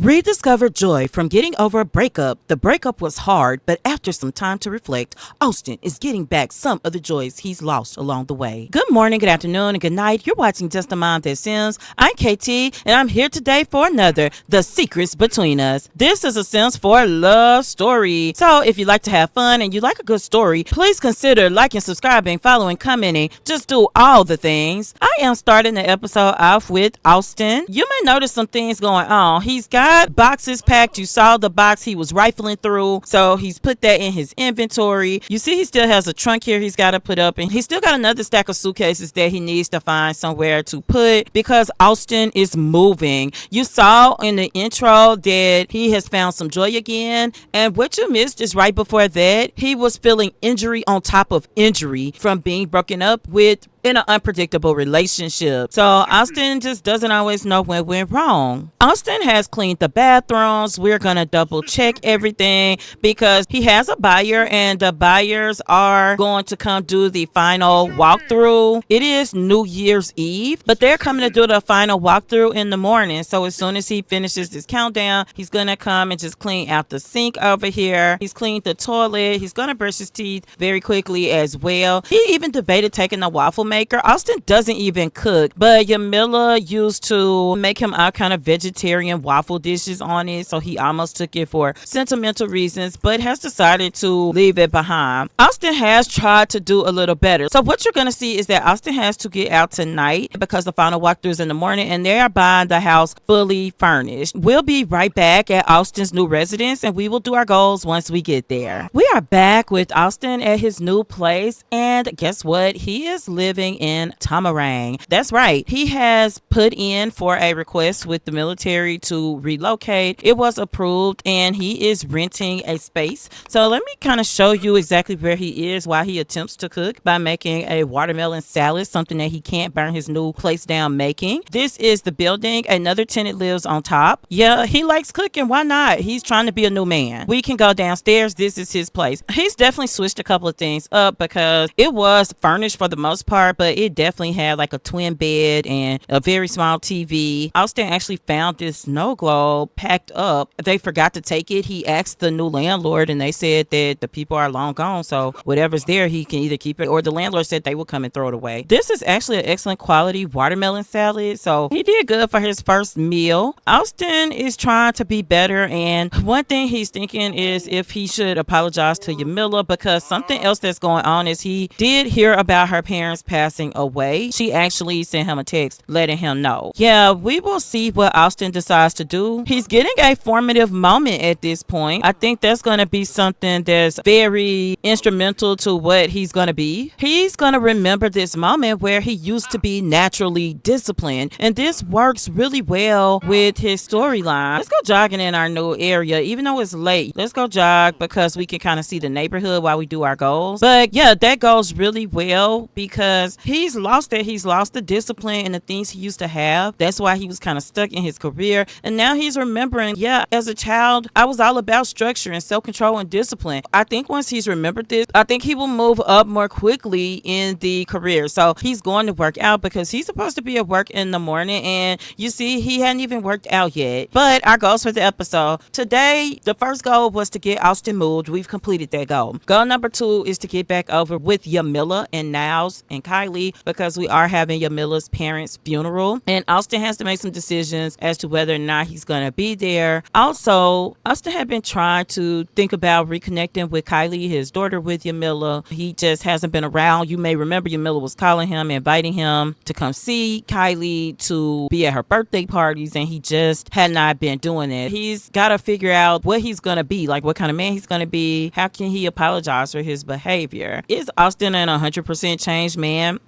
Rediscover joy from getting over a breakup. The breakup was hard, but after some time to reflect, Austin is getting back some of the joys he's lost along the way. Good morning, good afternoon, and good night. You're watching Justamomthatsims. I'm KT, and I'm here today for another The Secrets Between Us. This is a Sims 4 love story. So if you like to have fun and you like a good story, please consider liking, subscribing, following, commenting. Just do all the things. I am starting the episode off with Austin. You may notice some things going on. He's got boxes packed. You saw the box he was rifling through, so he's put that in his inventory. You see he still has a trunk here he's got to put up, and he's still got another stack of suitcases that he needs to find somewhere to put because Austin is moving. You saw in the intro that he has found some joy again, and what you missed is right before that he was feeling injury on top of injury from being broken up with in an unpredictable relationship. So Austin just doesn't always know when went wrong. Austin has cleaned the bathrooms. We're gonna double check everything because he has a buyer and the buyers are going to come do the final walkthrough. It is New Year's Eve, but they're coming to do the final walkthrough in the morning. So as soon as he finishes this countdown, he's gonna come and just clean out the sink over here. He's cleaned the toilet. He's gonna brush his teeth very quickly as well. He even debated taking the waffle maker. Austin doesn't even cook, but Yamilla used to make him all kind of vegetarian waffle dishes on it, so he almost took it for sentimental reasons, but has decided to leave it behind. Austin has tried to do a little better. So what you're going to see is that Austin has to get out tonight because the final walkthrough is in the morning, and they are buying the house fully furnished. We'll be right back at Austin's new residence, and we will do our goals once we get there. We are back with Austin at his new place, and guess what? He is living in Tamarang. That's right. He has put in for a request with the military to relocate. It was approved and he is renting a space. So let me kind of show you exactly where he is while he attempts to cook by making a watermelon salad, something that he can't burn his new place down making. This is the building. Another tenant lives on top. Yeah, he likes cooking. Why not? He's trying to be a new man. We can go downstairs. This is his place. He's definitely switched a couple of things up because it was furnished for the most part, but it definitely had like a twin bed and a very small TV. Austin actually found this snow globe packed up. They forgot to take it. He asked the new landlord and they said that the people are long gone, so whatever's there he can either keep it or the landlord said they will come and throw it away. This is actually an excellent quality watermelon salad, so he did good for his first meal. Austin is trying to be better, and one thing he's thinking is if he should apologize to Yamilla, because something else that's going on is he did hear about her parents passing away. She actually sent him a text letting him know. Yeah, we will see what Austin decides to do. He's getting a formative moment at this point. I think that's going to be something that's very instrumental to what he's going to be. He's going to remember this moment where he used to be naturally disciplined, and this works really well with his storyline. Let's go jogging in our new area, even though it's late. Let's go jog because we can kind of see the neighborhood while we do our goals. But yeah, that goes really well because he's lost it. He's lost the discipline and the things he used to have. That's why he was kind of stuck in his career. And now he's remembering, yeah, as a child, I was all about structure and self-control and discipline. I think once he's remembered this, I think he will move up more quickly in the career. So he's going to work out because he's supposed to be at work in the morning. And you see, he hadn't even worked out yet. But our goals for the episode. Today, the first goal was to get Austin moved. We've completed that goal. Goal number 2 is to get back over with Yamilla and Nyles and Kylie because we are having Yamilla's parents' funeral, and Austin has to make some decisions as to whether or not he's going to be there. Also, Austin had been trying to think about reconnecting with Kylie, his daughter, with Yamilla. He just hasn't been around. You may remember Yamilla was calling him, inviting him to come see Kylie, to be at her birthday parties, and he just had not been doing it. He's got to figure out what he's going to be, like what kind of man he's going to be. How can he apologize for his behavior? Is Austin an 100% changed man?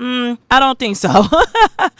I don't think so.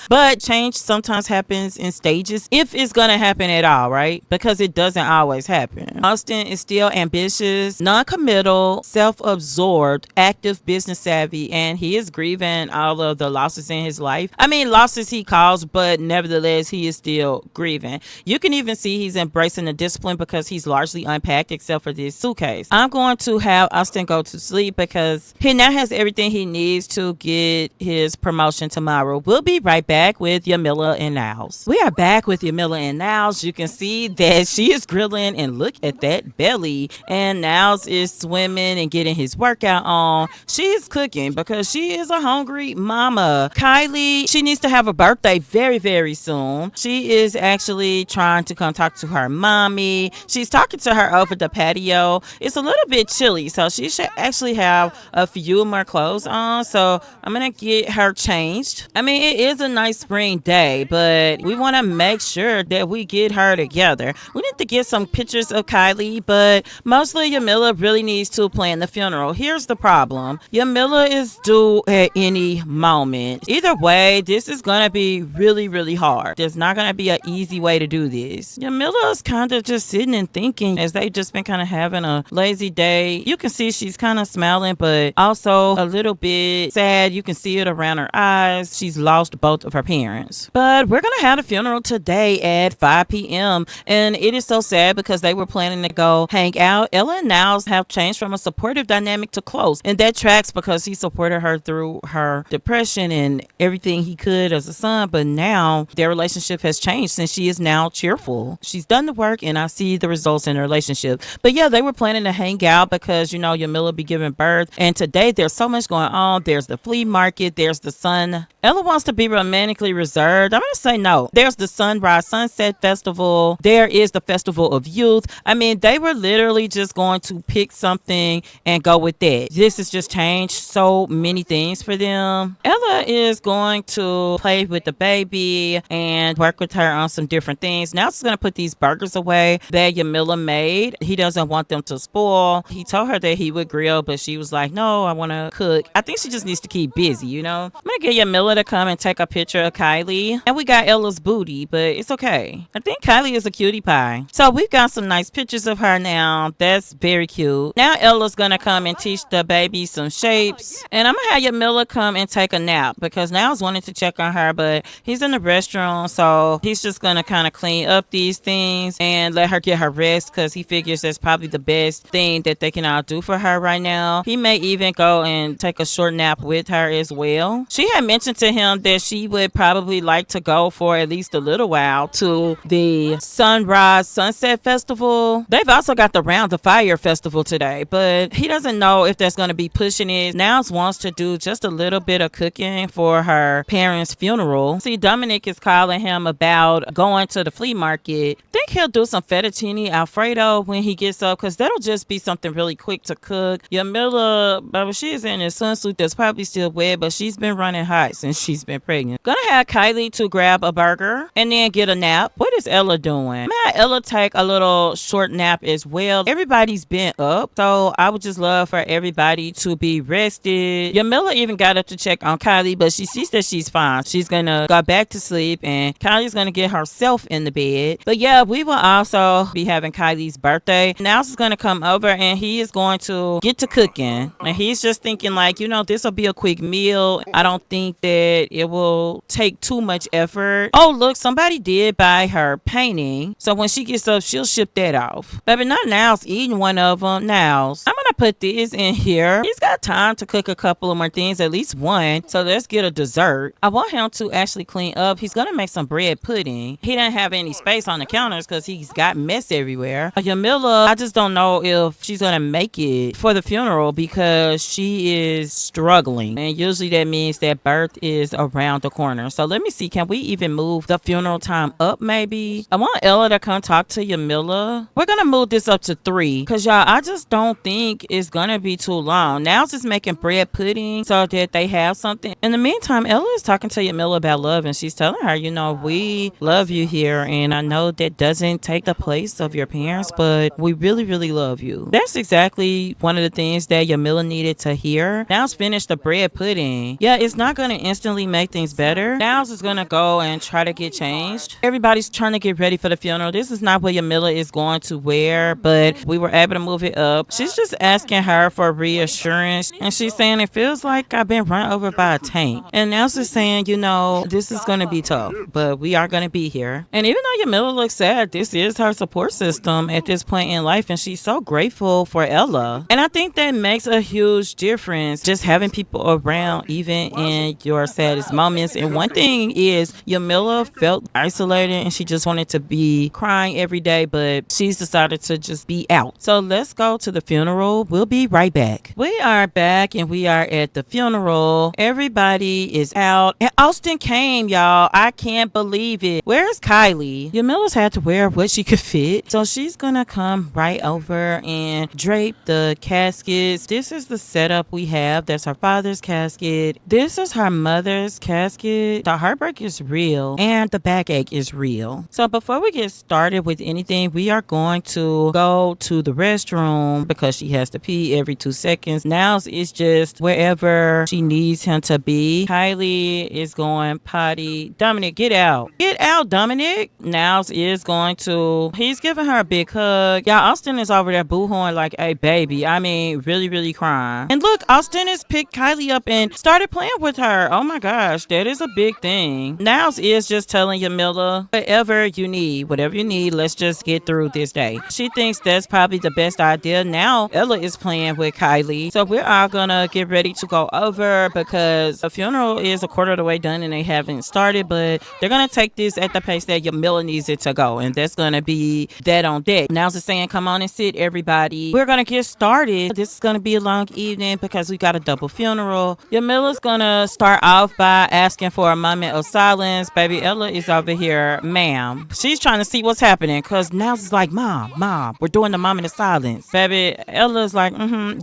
But change sometimes happens in stages, if it's gonna happen at all, right? Because it doesn't always happen. Austin is still ambitious, non-committal, self-absorbed, active, business savvy, and he is grieving all of the losses in his life. I mean, losses he caused, but nevertheless he is still grieving. You can even see he's embracing the discipline because he's largely unpacked except for this suitcase. I'm going to have Austin go to sleep because he now has everything he needs to get get his promotion tomorrow. We'll be right back with Yamilla and Nyles. We are back with Yamilla and Nyles. You can see that she is grilling, and look at that belly. And Nyles is swimming and getting his workout on. She is cooking because she is a hungry mama. Kylie, she needs to have a birthday very, very soon. She is actually trying to come talk to her mommy. She's talking to her over the patio. It's a little bit chilly, so she should actually have a few more clothes on. So I'm gonna get her changed. I mean, it is a nice spring day, but we want to make sure that we get her together. We need to get some pictures of Kylie, but mostly Yamilla really needs to plan the funeral. Here's the problem. Yamilla is due at any moment. Either way, this is gonna be really, really hard. There's not gonna be an easy way to do this. Yamilla is kind of just sitting and thinking as they've just been kind of having a lazy day. You can see she's kind of smiling, but also a little bit sad. You can see it around her eyes. She's lost both of her parents. But we're gonna have a funeral today at 5 p.m. and it is so sad because they were planning to go hang out. Ella and Nyles have changed from a supportive dynamic to close, and that tracks because he supported her through her depression and everything he could as a son, but now their relationship has changed since she is now cheerful. She's done the work and I see the results in her relationship. But yeah, they were planning to hang out because, you know, Yamilla be giving birth, and today there's so much going on. There's the flea market, there's the sun. Ella wants to be romantically reserved. I'm gonna say no. There's the Sunrise Sunset Festival. There is the Festival of Youth. I mean, they were literally just going to pick something and go with that. This has just changed so many things for them. Ella is going to play with the baby and work with her on some different things. Now she's gonna put these burgers away that Yamilla made. He doesn't want them to spoil. He told her that he would grill, but she was like, no, I want to cook. I think she just needs to keep busy, you know? I'm gonna get Yamilla to come and take a picture of Kylie. And we got Ella's booty, but it's okay. I think Kylie is a cutie pie. So we've got some nice pictures of her now. That's very cute. Now Ella's gonna come and teach the baby some shapes. And I'm gonna have Yamilla come and take a nap because Nyles wanted to check on her, but he's in the restroom, so he's just gonna kind of clean up these things and let her get her rest because he figures that's probably the best thing that they can all do for her right now. He may even go and take a short nap with her as well. She had mentioned to him that she would probably like to go for at least a little while to the Sunrise Sunset Festival. They've also got the Round the Fire Festival today, but he doesn't know if that's going to be pushing it. Nyles wants to do just a little bit of cooking for her parents' funeral. See, Dominic is calling him about going to the flea market. Think he'll do some fettuccine Alfredo when he gets up because that'll just be something really quick to cook. Yamilla, she is in a swimsuit that's probably still wet, but she's been running hot since she's been pregnant. Gonna have Kylie to grab a burger and then get a nap. What is Ella doing? May Ella take a little short nap as well? Everybody's been up, so I would just love for everybody to be rested. Yamilla even got up to check on Kylie, but she sees that she's fine. She's gonna go back to sleep and Kylie's gonna get herself in the bed. But yeah, we will also be having Kylie's birthday. Nyles is gonna come over and he is going to get to cooking. And he's just thinking like, you know, this will be a quick meal. I don't think that it will take too much effort. Oh, look, somebody did buy her painting. So when she gets up, she'll ship that off. Baby, not Nyles eating one of them. Nyles, I'm gonna put this in here. He's got time to cook a couple of more things, at least one. So let's get a dessert. I want him to actually clean up. He's gonna make some bread pudding. He didn't have any space on the counters because he's got mess everywhere. Yamilla, I just don't know if she's gonna make it for the funeral because she is struggling. And usually that means that birth is around the corner. So let me see, can we even move the funeral time up maybe? I want Ella to come talk to Yamilla. We're gonna move this up to 3 because y'all, I just don't think it's gonna be too long. Now it's just making bread pudding so that they have something. In the meantime, Ella is talking to Yamilla about love and she's telling her, you know, we love you here and I know that doesn't take the place of your parents, but we really, really love you. That's exactly one of the things that Yamilla needed to hear. Nyles finished the bread pudding. Yeah, it's not gonna instantly make things better. Nyles is gonna go and try to get changed. Everybody's trying to get ready for the funeral. This is not what Yamilla is going to wear, but we were able to move it up. She's just asking her for reassurance and she's saying it feels like I've been run over by a tank. And Nyles is saying, you know, this is gonna be tough, but we are gonna be here. And even though Yamilla looks sad, this is her support system at this point in life and she's so grateful for Ella. And I think that makes a huge difference, just having people around around even in your saddest moments. And one thing is, Yamilla felt isolated and she just wanted to be crying every day, but she's decided to just be out. So let's go to the funeral. We'll be right back. We are back and we are at the funeral. Everybody is out. And Austin came, y'all. I can't believe it. Where's Kylie? Yamilla's had to wear what she could fit. So she's gonna come right over and drape the caskets. This is the setup we have. That's her father's casket. This is her mother's casket. The heartbreak is real and the backache is real. So before we get started with anything, we are going to go to the restroom because she has to pee every 2 seconds. Nyles is just wherever she needs him to be. Kylie is going potty. Dominic, get out. Get out, Dominic. Nyles is going to, he's giving her a big hug. Y'all, Austin is over there boo-hooing like a baby. I mean, really, really crying. And look, Austin has picked Kylie up and started playing with her. Oh my gosh, that is a big thing. Nyles is just telling Yamilla, whatever you need, let's just get through this day. She thinks that's probably the best idea. Now, Ella is playing with Kylie. So we're all gonna get ready to go over because the funeral is a quarter of the way done and they haven't started, but they're gonna take this at the pace that Yamilla needs it to go, and that's gonna be that on deck. Nyles is saying, come on and sit, everybody. We're gonna get started. This is gonna be a long evening because we got a double funeral. Yamilla's gonna start off by asking for a moment of silence. Baby Ella is over here, ma'am. She's trying to see what's happening because Nyles is like, mom, we're doing the moment of silence. Baby Ella's like,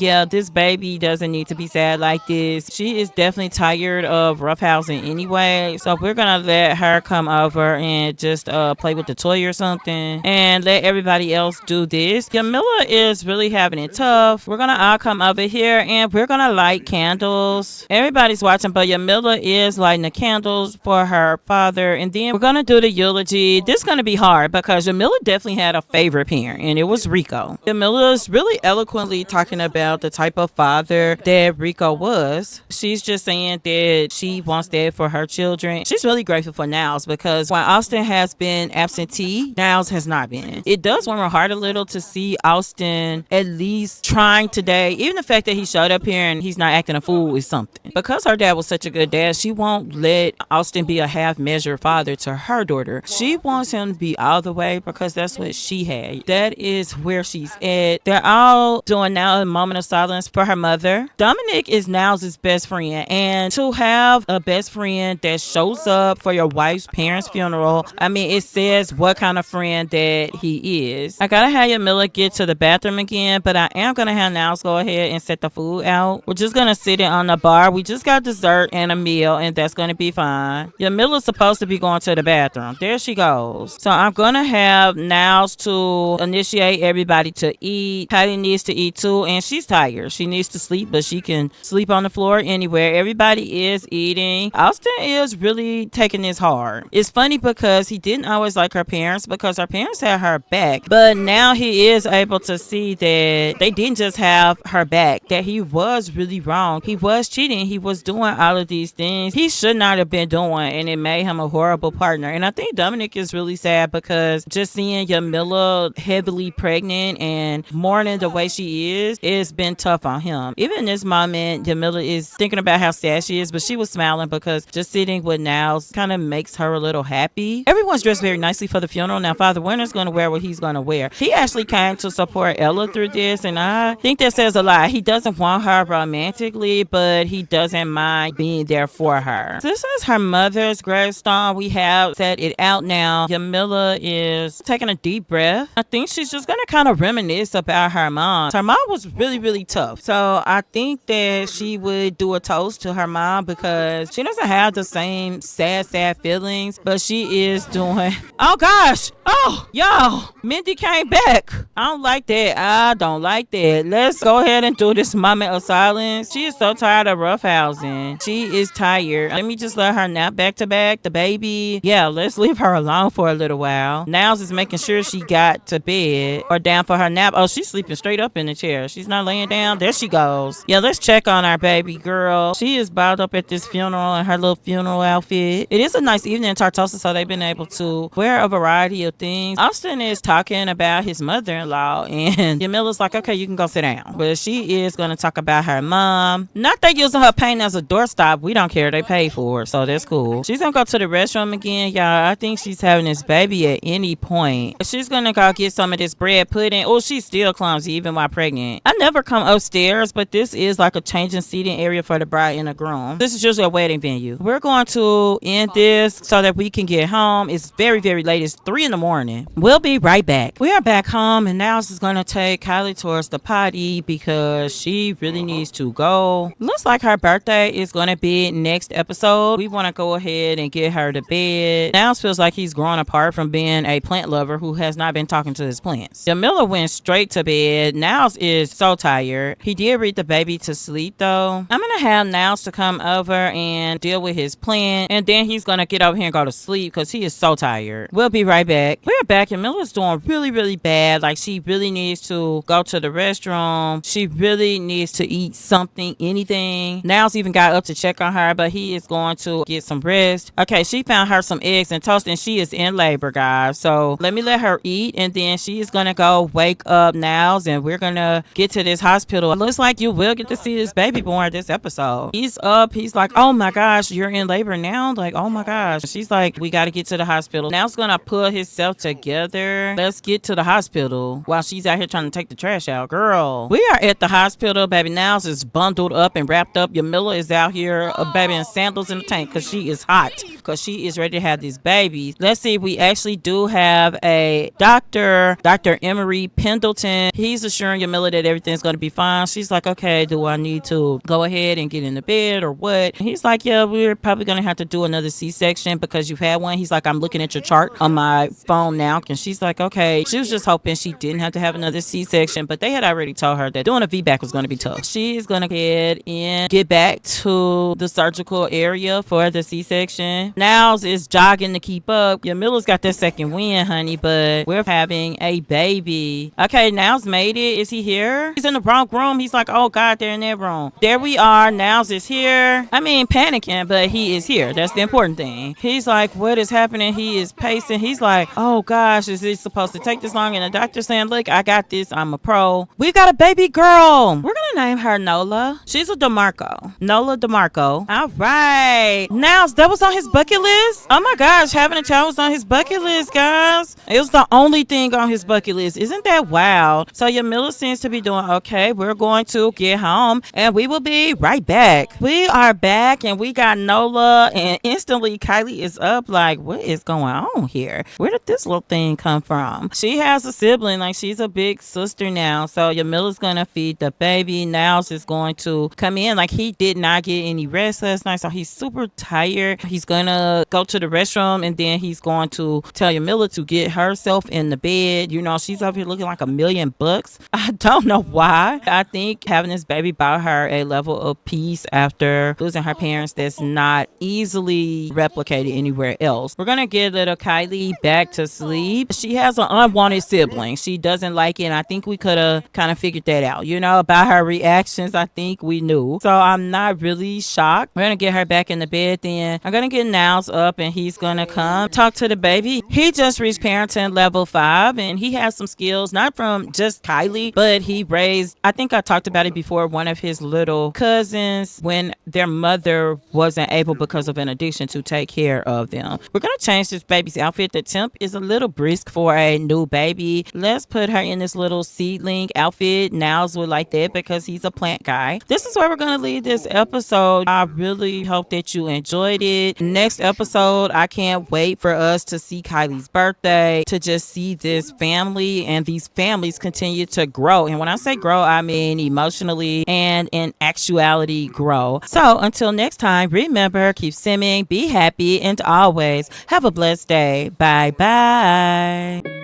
yeah, this baby doesn't need to be sad like this. She is definitely tired of roughhousing anyway, so we're gonna let her come over and just play with the toy or something and let everybody else do this. Yamilla is really having it tough. We're gonna all come over here and we're gonna light candles. Everybody's watching, but Yamilla is lighting the candles for her father, and then we're gonna do the eulogy. This is gonna be hard because Yamilla definitely had a favorite parent, and it was Rico. Yamilla's really eloquently talking about the type of father that Rico was. She's just saying that she wants that for her children. She's really grateful for Nyles because while Austin has been absentee, Nyles has not been. It does warm her heart a little to see Austin at least trying today. Even the fact that he showed up here and he's not acting a fool is something. Because her dad was such a good dad, she won't let Austin be a half-measured father to her daughter. She wants him to be all the way because that's what she had. That is where she's at. They're all doing now a moment of silence for her mother. Dominic is Nyles' best friend, and to have a best friend that shows up for your wife's parents' funeral, I mean, it says what kind of friend that he is. I gotta have Yamilla get to the bathroom again, but I am gonna have Nyles go ahead and set the food out. We're just gonna sit it on the bar. We just got dessert and a meal, and that's gonna be fine. Yamilla's supposed to be going to the bathroom. There she goes. So I'm gonna have Nyles to initiate everybody to eat. Patty needs to eat too, and she's tired. She needs to sleep, but she can sleep on the floor anywhere. Everybody is eating. Austin is really taking this hard. It's funny because he didn't always like her parents because her parents had her back, but now he is able to see that they didn't just have her back, that he was really wrong. He was cheating. He was doing all of these things he should not have been doing, and it made him a horrible partner. And I think Dominic is really sad because just seeing Yamilla heavily pregnant and mourning the way she is, it's been tough on him. Even in this moment, Yamilla is thinking about how sad she is, but she was smiling because just sitting with Nyles kind of makes her a little happy. Everyone's dressed very nicely for the funeral. Now, Father Winter's going to wear what he's going to wear. He actually came to support Ella through this, and I think that says a lot. He doesn't want her romantically, but he doesn't mind being there for her. This is her mother's gravestone. We have set it out now. Yamilla is taking a deep breath. I think she's just going to kind of reminisce about her mom. Her mom was really, really tough. So I think that she would do a toast to her mom because she doesn't have the same sad feelings, but she is doing... Oh gosh! Oh, y'all! Mindy came back. I don't like that. I don't like that. Let's go ahead and do this moment of silence. She is so tired of roughhousing. She is tired. Let me just let her nap back to back. The baby. Yeah, let's leave her alone for a little while. Nyles is making sure she got to bed or down for her nap. Oh, she's sleeping straight up in the chair. She's not laying down. There she goes. Yeah, let's check on our baby girl. She is bowed up at this funeral in her little funeral outfit. It is a nice evening in Tartosa, so they've been able to wear a variety of things. Austin is talking about his mother-in-law, and Yamilla's like, okay, you can go sit down. But she is going to talk about her mom. Not that you was using her paint as a doorstop. We don't care. They paid for it, so that's cool. She's gonna go to the restroom again, y'all. I think she's having this baby at any point. She's gonna go get some of this bread pudding. Oh, she's still clumsy even while pregnant. I never come upstairs, but this is like a changing seating area for the bride and the groom. This is usually a wedding venue. We're going to end this so that we can get home. It's very, very late. It's 3 in the morning. We'll be right back. We are back home, and now she's gonna take Kylie towards the potty because she really needs to go. Looks like her birthday is gonna be next episode. We want to go ahead and get her to bed. Now feels like he's growing apart from being a plant lover who has not been talking to his plants. Yamilla went straight to bed. Niles is so tired. He did read the baby to sleep though. I'm gonna have Niles to come over and deal with his plant, and then he's gonna get over here and go to sleep because he is so tired. We'll be right back. We're back, and Yamilla's doing really, really bad. Like, she really needs to go to the restroom. She really needs to eat something, anything. Niles even got up to check on her, but he is going to get some rest. Okay, she found her some eggs and toast, and she is in labor, guys. So let me let her eat, and then she is gonna go wake up Niles, and we're gonna get to this hospital. It looks like you will get to see this baby born this episode. He's up. He's like, oh my gosh, you're in labor now? Like, oh my gosh. She's like, we gotta get to the hospital. Niles gonna pull himself together. Let's get to the hospital while she's out here trying to take the trash out. Girl, we are at the hospital. Baby Niles is bundled up and wrapped up. Yamilla is out here, baby, in sandals in the tank because she is hot, because she is ready to have this baby. Let's see if we actually do have a doctor, Dr. Emery Pendleton. He's assuring Yamilla that everything's going to be fine. She's like, okay, do I need to go ahead and get in the bed or what? He's like, yeah, we're probably going to have to do another C-section because you've had one. He's like, I'm looking at your chart on my phone now. And she's like, okay. She was just hoping she didn't have to have another C-section, but they had already told her that doing a VBAC was going to be tough. She's going to head and get back to the surgical area for the C-section. Niles is jogging to keep up. Yamilla's got that second win, honey, but we're having a baby. Okay, Niles made it. Is he here? He's in the wrong room. He's like, oh God, they're in that room. There we are. Niles is here. I mean, panicking, but he is here. That's the important thing. He's like, what is happening? He is pacing. He's like, oh gosh, is this supposed to take this long? And the doctor's saying, look, I got this. I'm a pro. We've got a baby girl. We're going to name her Nola. She's a DeMarco. Nola DeMarco. All right. Niles, that was on his bucket list? Oh my gosh, having a child was on his bucket list, guys. It was the only thing on his bucket list. Isn't that wild? So Yamilla seems to be doing okay. We're going to get home, and we will be right back. We are back, and we got Nola, and instantly Kylie is up like, what is going on here? Where did this little thing come from? She has a sibling, like she's a big sister now. So Yamilla's gonna feed the baby. Niles is going to come in. Like, he did not get any rest last night, so he's super tired. He's gonna go to the restroom, and then he's going to tell Yamilla to get herself in the bed. You know, she's up here looking like $1,000,000. I don't know why. I think having this baby brought her a level of peace after losing her parents that's not easily replicated anywhere else. We're gonna get little Kylie back to sleep. She has an unwanted sibling. She doesn't like it, and I think we could have kind of figured that out. You know, about her reactions, I think we knew. So I'm not really shocked. We're gonna get her back in the bed. Then I'm gonna get Niles up, and he's gonna come talk to the baby. He just reached parenting level 5, and he has some skills, not from just Kylie, but he raised, I think I talked about it before, one of his little cousins when their mother wasn't able because of an addiction to take care of them. We're gonna change this baby's outfit. The temp is a little brisk for a new baby. Let's put her in this little seedling outfit. Niles would like that because he's a plant guy. This is where we're gonna leave this episode. I really hope that you enjoyed it. Next episode, I can't wait for us to see Kylie's birthday, to just see this family and these families continue to grow. And when I say grow, I mean emotionally and in actuality grow. So until next time, remember, keep simming, be happy, and always have a blessed day. Bye bye.